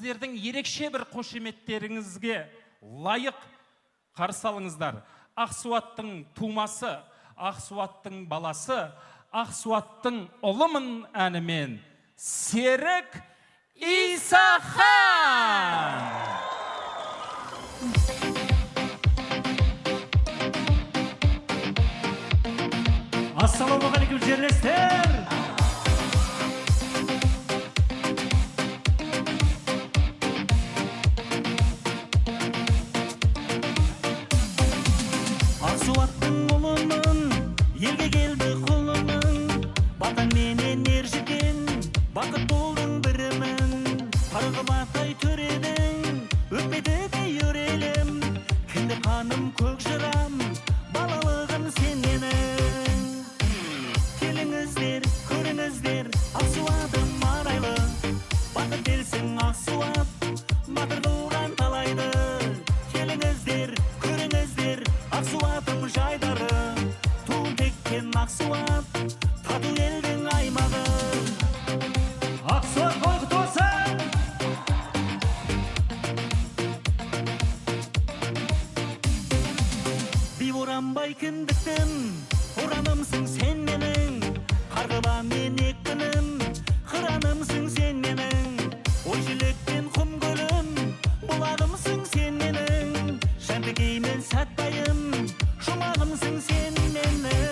сіздердің ерекше бір қошеметтеріңізге лайық қарсы алыңыздар. Ақсуаттың тумасы, Ақсуаттың баласы, Ақсуаттың ұлымын әнімен Серік Исахан! Ассалаумағалейкум жерлестер! Ақсуаттың ұлымын, елге келді құлымын, батан менен ержеткен, бақыт болдың бірімін. Қарғыбатай төредің, өкпеді бей өрелім, кінді қаным көк жырам, балалығым сен менің. Келіңіздер, көріңіздер, Ақсуатым арайлы, бақыт келсін Ақсуат, батыр қылған талайды. Келіңіздер, көріңіздер, Ақсуатым жайдары, туын теккен Ақсуат, тату елдің аймағы. Ақсуат қой құты болсын! Би оранбай кіндіктім, оранымсың сен менің, қарғыба мен екпінім, қыранымсың сен менің, ой желекпен құм көлім, бұлағымсың сен менің, жәнтікей мен сәтбайым, жұмағымсың сен менің.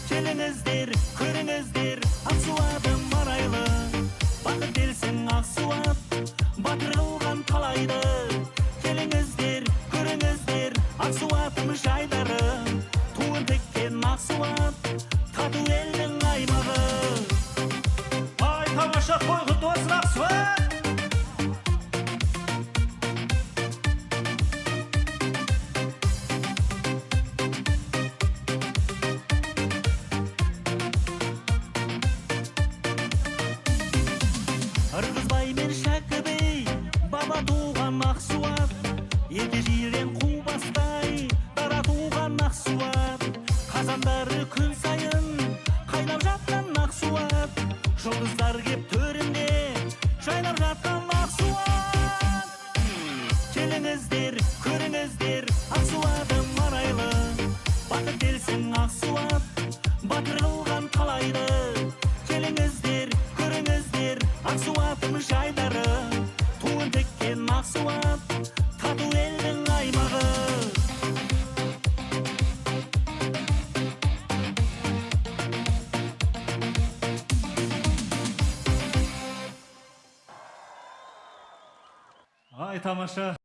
Келіңіздер, көріңіздер, Ақсуатым арайлы, бақыт келсін Ақсуат, батыр қылған талайды. Келіңіздер, көріңіздер, Ақсуатым жайдары, туын теккен Ақсуат, тату елдің аймағы. Ай, тамаша, той құтты болсын Ақсуат! Ырғызбай мен Шәкібей, баба туған Ақсуат, ерте жирен қу бастай, дара туған Ақсуат, қазандары күн сайын қайнап жатқан Ақсуат, жұлдыздар кеп төрінде жайнап жатқан Ақсуат. Келіңіздер, көріңіздер, Ақсуатым арайлы, бақыт келсін Ақсуат, батыр қылған талайды. Келіңіздер, көріңіздер, Ақсуатым жайдары, туын теккен Ақсуат, тату елдің аймағы. Ай, тамаша.